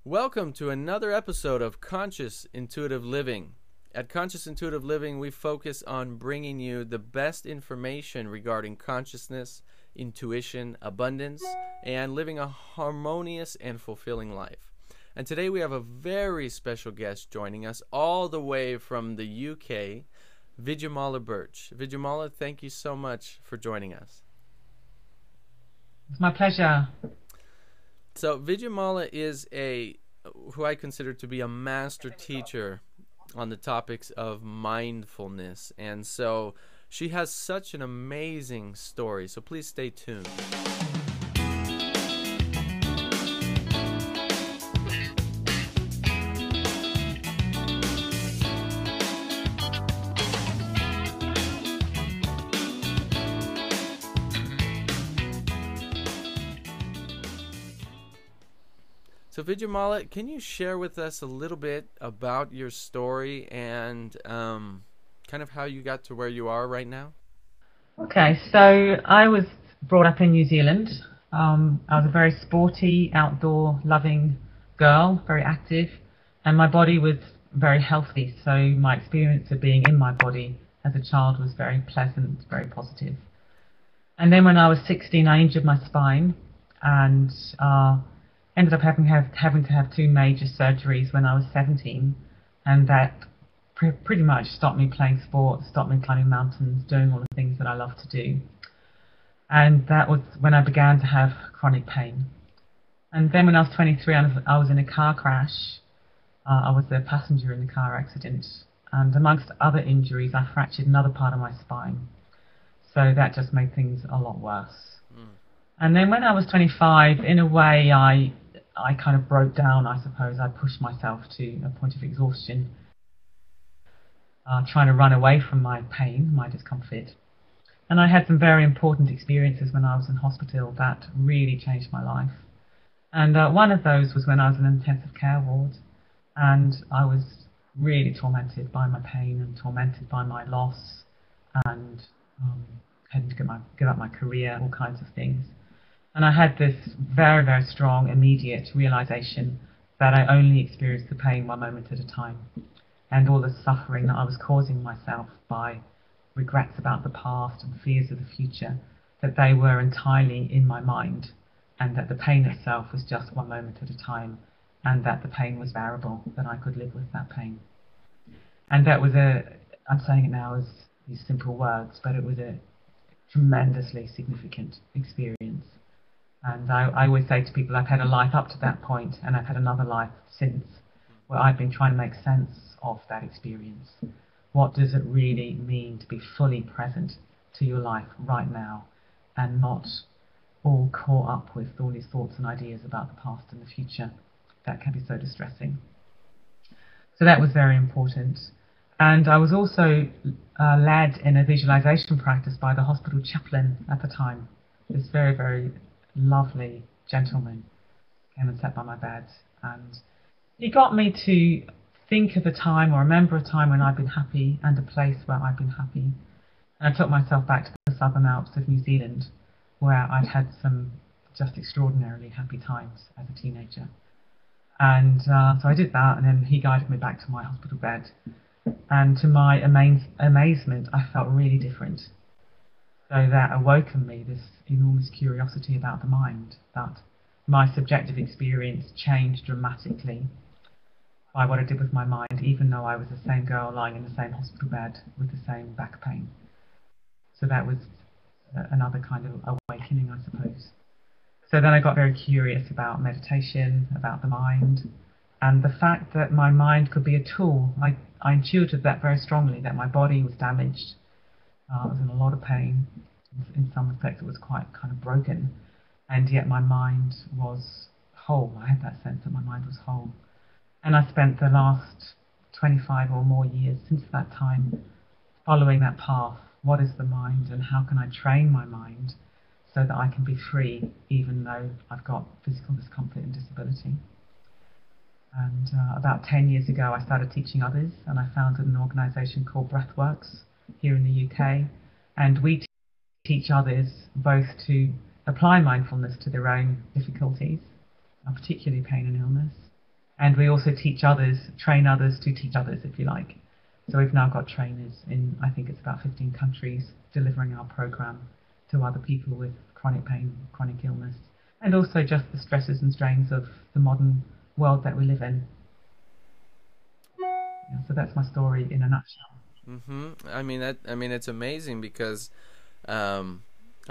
Welcome to another episode of Conscious Intuitive Living. At Conscious Intuitive Living, we focus on bringing you the best information regarding consciousness, intuition, abundance, and living a harmonious and fulfilling life. And today we have a very special guest joining us all the way from the UK, Vidyamala Burch. Vidyamala, thank you so much for joining us. It's my pleasure. So Vidyamala is who I consider to be a master teacher on the topics of mindfulness. And so she has such an amazing story. So please stay tuned. So Vidyamala, can you share with us a little bit about your story and kind of how you got to where you are right now? Okay, so I was brought up in New Zealand. I was a very sporty, outdoor loving girl, very active, and my body was very healthy. So my experience of being in my body as a child was very pleasant, very positive. And then when I was 16, I injured my spine and ended up having to have two major surgeries when I was 17, and that pretty much stopped me playing sports, stopped me climbing mountains, doing all the things that I love to do. And that was when I began to have chronic pain. And then when I was 23, I was in a car crash. I was a passenger in a car accident, and amongst other injuries, I fractured another part of my spine. So that just made things a lot worse. And then when I was 25, in a way, I kind of broke down, I suppose. I pushed myself to a point of exhaustion, trying to run away from my pain, my discomfort. And I had some very important experiences when I was in hospital that really changed my life. And one of those was when I was in an intensive care ward, and I was really tormented by my pain and tormented by my loss and having to give up my career, all kinds of things. And I had this very, very strong, immediate realization that I only experienced the pain one moment at a time, and all the suffering that I was causing myself by regrets about the past and fears of the future, that they were entirely in my mind, and that the pain itself was just one moment at a time, and that the pain was bearable, that I could live with that pain. And that was I'm saying it now as these simple words, but it was a tremendously significant experience. And I always say to people, I've had a life up to that point, and I've had another life since, where I've been trying to make sense of that experience. What does it really mean to be fully present to your life right now, and not all caught up with all these thoughts and ideas about the past and the future? That can be so distressing. So that was very important. And I was also led in a visualization practice by the hospital chaplain at the time. This very, very lovely gentleman came and sat by my bed, and he got me to think of a time or remember a time when I'd been happy and a place where I'd been happy. And I took myself back to the Southern Alps of New Zealand, where I'd had some just extraordinarily happy times as a teenager. And so I did that, and then he guided me back to my hospital bed. And to my amazement, I felt really different. So that awoke in me this enormous curiosity about the mind, that my subjective experience changed dramatically by what I did with my mind, even though I was the same girl lying in the same hospital bed with the same back pain. So that was another kind of awakening, I suppose. So then I got very curious about meditation, about the mind, and the fact that my mind could be a tool. I intuited that very strongly, that my body was damaged. I was in a lot of pain. In some respects, it was quite kind of broken, and yet my mind was whole. I had that sense that my mind was whole. And I spent the last 25 or more years since that time following that path. What is the mind, and how can I train my mind so that I can be free, even though I've got physical discomfort and disability? And about 10 years ago, I started teaching others, and I founded an organisation called Breathworks here in the UK, and we teach others both to apply mindfulness to their own difficulties, particularly pain and illness, And we also teach others, train others to teach others, if you like. So we've now got trainers in, I think it's about 15 countries, delivering our program to other people with chronic pain, chronic illness, and also just the stresses and strains of the modern world that we live in. Yeah, so that's my story in a nutshell. I mean, it's amazing because, I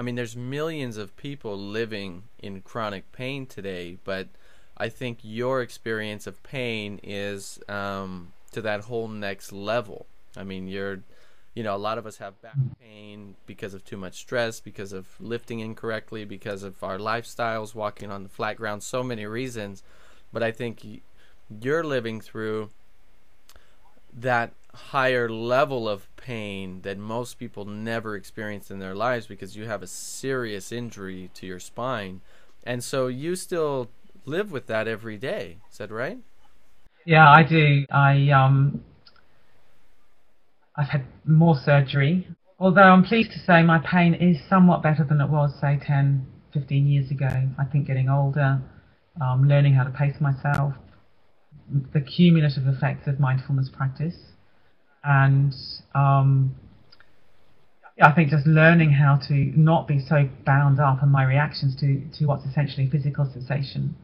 mean, there's millions of people living in chronic pain today, but I think your experience of pain is to that whole next level. I mean, a lot of us have back pain because of too much stress, because of lifting incorrectly, because of our lifestyles, walking on the flat ground, so many reasons. But I think you're living through that higher level of pain that most people never experience in their lives because you have a serious injury to your spine. And so you still live with that every day. Is that right? Yeah, I do. I've had more surgery, although I'm pleased to say my pain is somewhat better than it was, say, 10, 15 years ago. I think getting older, learning how to pace myself, the cumulative effects of mindfulness practice, and yeah, I think just learning how to not be so bound up in my reactions to what's essentially a physical sensation,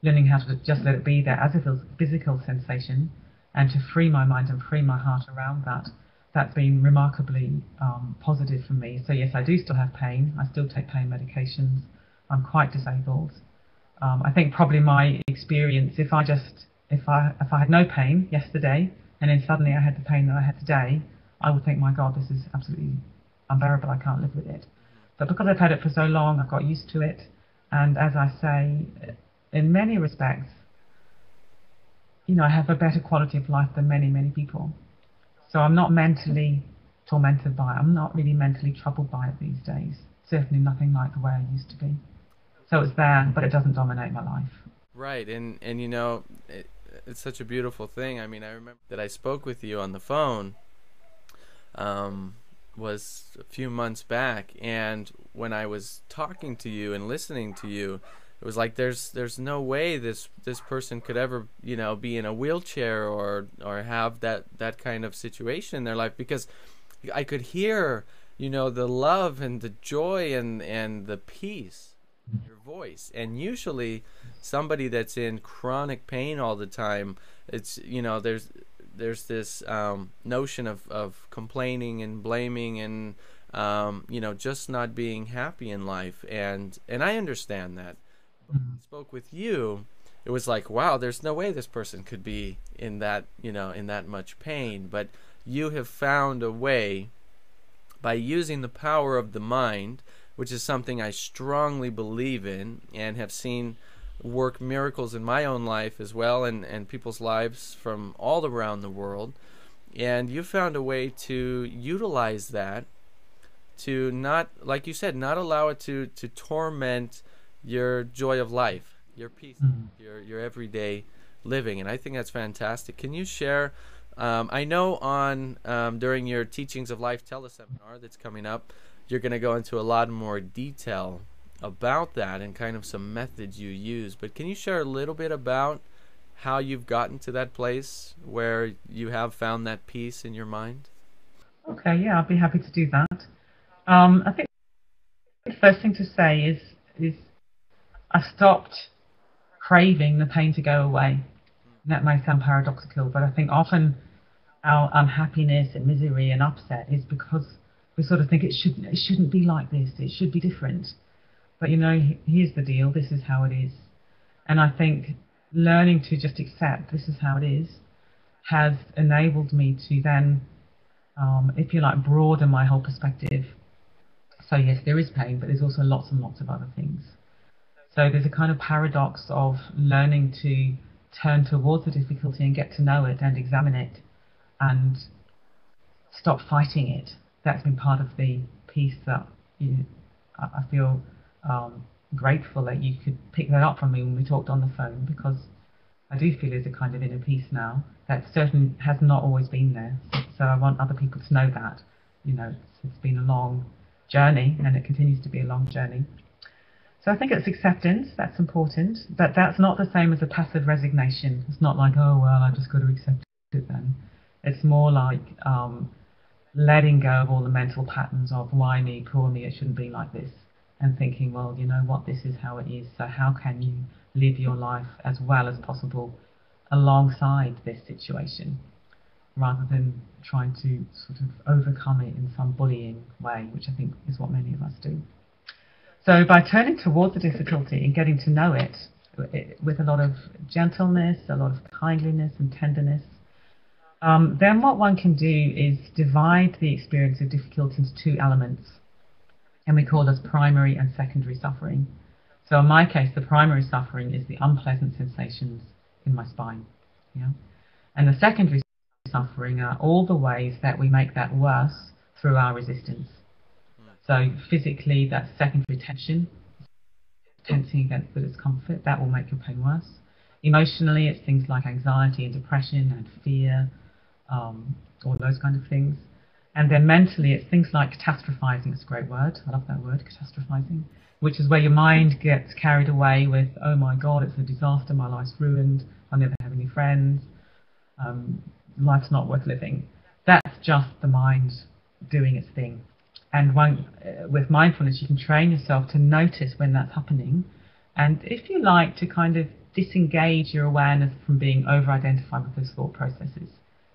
learning how to just let it be there as a physical sensation, and to free my mind and free my heart around that. That's been remarkably positive for me. So yes, I do still have pain. I still take pain medications. I'm quite disabled. I think probably my experience, if I had no pain yesterday and then suddenly I had the pain that I had today, I would think, my God, this is absolutely unbearable. I can't live with it. But because I've had it for so long, I've got used to it. And as I say, in many respects, I have a better quality of life than many, many people. So I'm not mentally tormented by it. I'm not really mentally troubled by it these days. Certainly nothing like the way I used to be. So it's there, but it doesn't dominate my life. Right. And it's such a beautiful thing. I mean, I remember that I spoke with you on the phone was a few months back, and when I was talking to you and listening to you, it was like there's no way this person could ever be in a wheelchair or have that kind of situation in their life, because I could hear the love and the joy and the peace in your voice. And usually somebody that's in chronic pain all the time, it's there's this notion of complaining and blaming and just not being happy in life, and I understand that. When I spoke with you, it was like, wow, there's no way this person could be in that in that much pain. But you have found a way by using the power of the mind, which is something I strongly believe in and have seen work miracles in my own life as well, and people's lives from all around the world. And you found a way to utilize that to not, like you said, not allow it to torment your joy of life, your peace, your everyday living. And I think that's fantastic. Can you share, I know on during your Teachings of Life teleseminar that's coming up, you're going to go into a lot more detail about that and kind of some methods you use, but can you share a little bit about how you've gotten to that place where you have found that peace in your mind? Okay, yeah, I'd be happy to do that. I think the first thing to say is I stopped craving the pain to go away. And that may sound paradoxical, but I think often our unhappiness and misery and upset is because we sort of think it shouldn't be like this. It should be different. But here's the deal. This is how it is. And I think learning to just accept this is how it is has enabled me to then, if you like, broaden my whole perspective. So yes, there is pain, but there's also lots and lots of other things. So there's a kind of paradox of learning to turn towards the difficulty and get to know it and examine it and stop fighting it. That's been part of the piece that I feel grateful that you could pick that up from me when we talked on the phone, because I do feel there's a kind of inner peace now that certainly has not always been there. So I want other people to know that. It's been a long journey, and it continues to be a long journey. So I think it's acceptance, that's important, but that's not the same as a passive resignation. It's not like, oh, well, I just got to accept it then. It's more like letting go of all the mental patterns of why me, poor me, it shouldn't be like this, and thinking, well, you know what, this is how it is, so how can you live your life as well as possible alongside this situation, rather than trying to sort of overcome it in some bullying way, which I think is what many of us do. So by turning towards the difficulty and getting to know it with a lot of gentleness, a lot of kindliness and tenderness, then what one can do is divide the experience of difficulty into two elements, and we call this primary and secondary suffering. So in my case, the primary suffering is the unpleasant sensations in my spine, yeah? And the secondary suffering are all the ways that we make that worse through our resistance. So physically, that's secondary tension, tensing against the discomfort, that will make your pain worse. Emotionally, it's things like anxiety and depression and fear, all those kind of things. And then mentally, it's things like catastrophizing. It's a great word. I love that word, catastrophizing, which is where your mind gets carried away with, oh my God, it's a disaster, my life's ruined, I'll never have any friends, life's not worth living. That's just the mind doing its thing. And with mindfulness, you can train yourself to notice when that's happening. And if you like, to kind of disengage your awareness from being over-identified with those thought processes.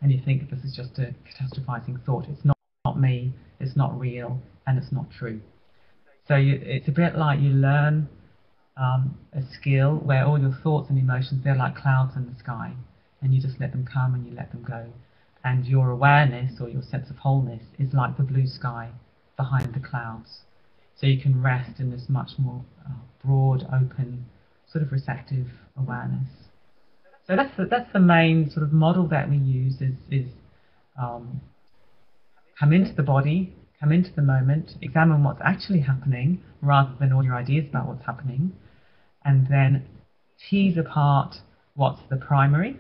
And you think this is just a catastrophizing thought. It's not me, it's not real, and it's not true. So it's a bit like you learn a skill where all your thoughts and emotions, they're like clouds in the sky. And you just let them come and you let them go. And your awareness or your sense of wholeness is like the blue sky behind the clouds. So you can rest in this much more broad, open, sort of receptive awareness. So that's the main sort of model that we use is come into the body, come into the moment, examine what's actually happening rather than all your ideas about what's happening, and then tease apart what's the primary,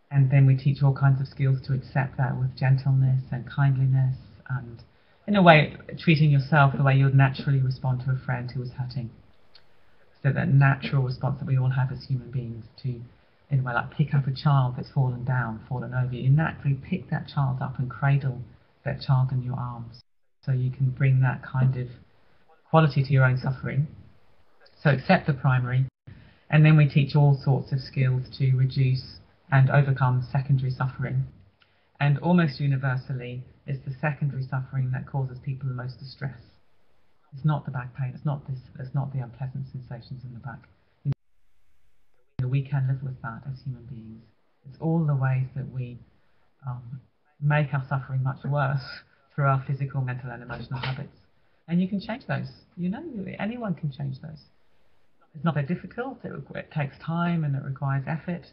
and then we teach all kinds of skills to accept that with gentleness and kindliness and, in a way, treating yourself the way you would naturally respond to a friend who was hurting. So that natural response that we all have as human beings to, in a way, like pick up a child that's fallen over. You naturally pick that child up and cradle that child in your arms. So you can bring that kind of quality to your own suffering. So accept the primary, and then we teach all sorts of skills to reduce and overcome secondary suffering. And almost universally, it's the secondary suffering that causes people the most distress. It's not the back pain, it's not the unpleasant sensations in the back. You know, we can live with that as human beings. It's all the ways that we make our suffering much worse through our physical, mental and emotional habits. And you can change those. You know, anyone can change those. It's not very difficult, it takes time and it requires effort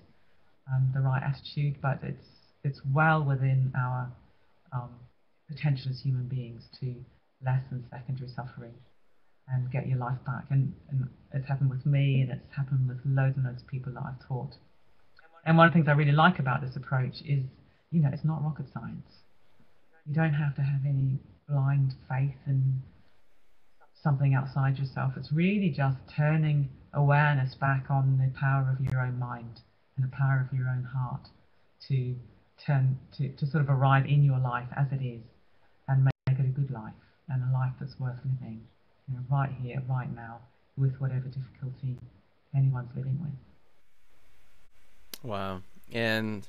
and the right attitude, but it's well within our potential as human beings to lessen secondary suffering and get your life back. And it's happened with me, and it's happened with loads and loads of people that I've taught. And one of the things I really like about this approach is, you know, it's not rocket science. You don't have to have any blind faith in something outside yourself. It's really just turning awareness back on the power of your own mind and the power of your own heart to sort of arrive in your life as it is and make it a good life and a life that's worth living, you know, right here, right now, with whatever difficulty anyone's living with. Wow. And,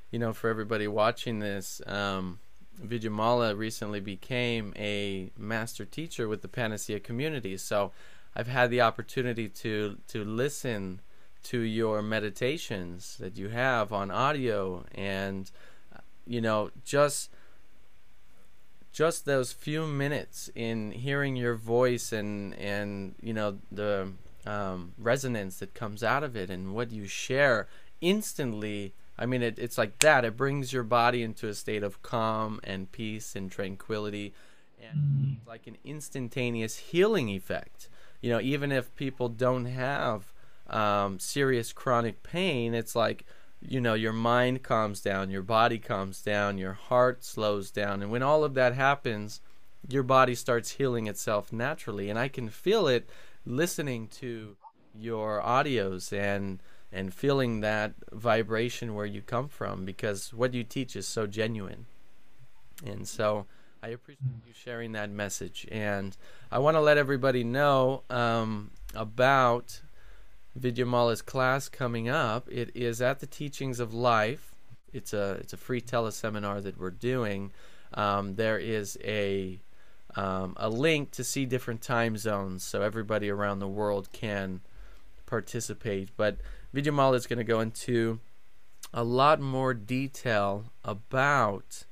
you know, for everybody watching this, Vidyamala recently became a master teacher with the Panacea community. So I've had the opportunity to listen to your meditations that you have on audio, and you know, just those few minutes in hearing your voice and you know, the resonance that comes out of it and what you share instantly. I mean, it's like that. It brings your body into a state of calm and peace and tranquility, and it's like an instantaneous healing effect. You know, even if people don't have serious chronic pain, it's like, you know, your mind calms down, your body calms down, your heart slows down, and when all of that happens, your body starts healing itself naturally. And I can feel it listening to your audios and feeling that vibration where you come from, because what you teach is so genuine. And so I appreciate you sharing that message. And I want to let everybody know about Vidyamala's class coming up. It is at the Teachings of Life. It's a free teleseminar that we're doing. There is a link to see different time zones, so everybody around the world can participate. But Vidyamala is going to go into a lot more detail about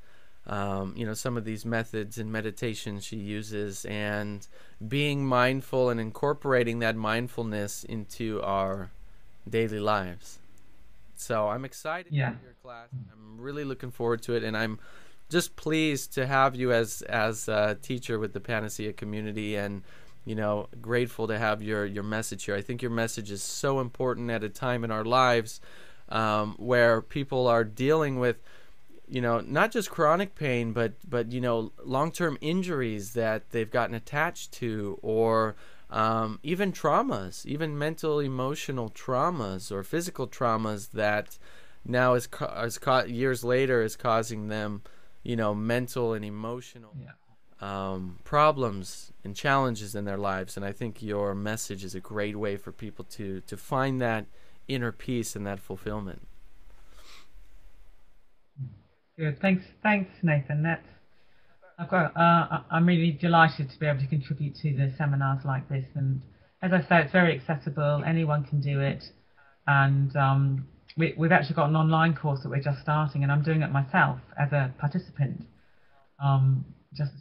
some of these methods and meditations she uses, and being mindful and incorporating that mindfulness into our daily lives. So I'm excited for your class. I'm really looking forward to it, and I'm just pleased to have you as a teacher with the Panacea community, and grateful to have your message here. I think your message is so important at a time in our lives where people are dealing with not just chronic pain, but long-term injuries that they've gotten attached to, or even traumas, even mental, emotional traumas or physical traumas that now years later is causing them, mental and emotional problems and challenges in their lives. And I think your message is a great way for people to find that inner peace and that fulfillment. Good. Thanks, Nathan. I'm really delighted to be able to contribute to the seminars like this. And as I say, it's very accessible. Anyone can do it. And we've actually got an online course that we're just starting, and I'm doing it myself as a participant, just to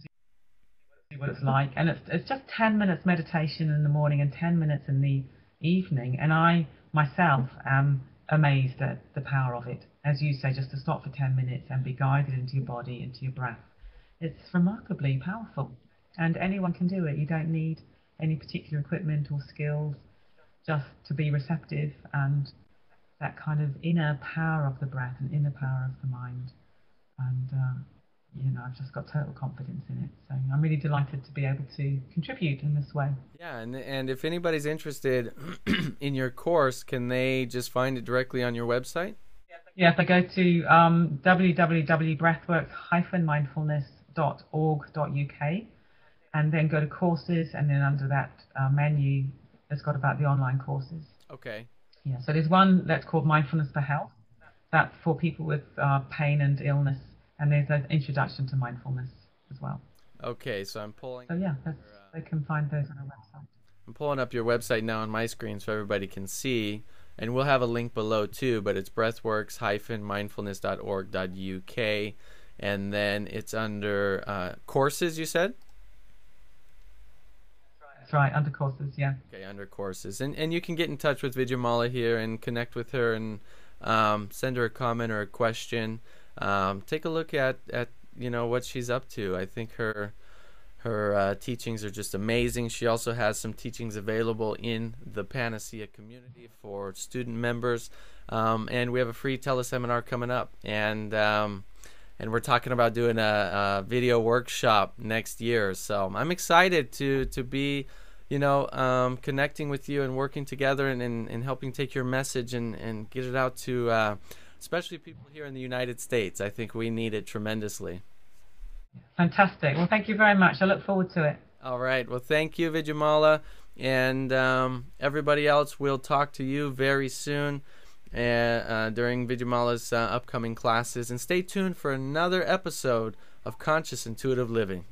see what it's like. And it's just 10 minutes meditation in the morning and 10 minutes in the evening. And I myself am amazed at the power of it. As you say, just to stop for 10 minutes and be guided into your body, into your breath. It's remarkably powerful, and anyone can do it. You don't need any particular equipment or skills, just to be receptive and that kind of inner power of the breath and inner power of the mind. And I've just got total confidence in it. So I'm really delighted to be able to contribute in this way. Yeah, and if anybody's interested in your course, can they just find it directly on your website? Yeah, if they go to www.breathworks-mindfulness.org.uk and then go to courses, and then under that menu, it's got about the online courses. Okay. Yeah, so there's one that's called Mindfulness for Health. That's for people with pain and illness, and there's an introduction to mindfulness as well. Okay, so I'm pulling. So yeah, they can find those on our website. I'm pulling up your website now on my screen so everybody can see. And we'll have a link below too, but it's breathworks-mindfulness.org.uk, and then it's under courses, you said? That's right, under courses, yeah. Okay, under courses. And you can get in touch with Vidyamala here and connect with her and send her a comment or a question. Take a look at what she's up to. I think her teachings are just amazing. She also has some teachings available in the Panacea community for student members, and we have a free teleseminar coming up, and we're talking about doing a video workshop next year. So I'm excited to be connecting with you and working together and helping take your message and get it out to especially people here in the United States. I think we need it tremendously. Fantastic. Well, thank you very much. I look forward to it. All right. Well, thank you, Vidyamala. And everybody else, we'll talk to you very soon during Vidyamala's upcoming classes. And stay tuned for another episode of Conscious Intuitive Living.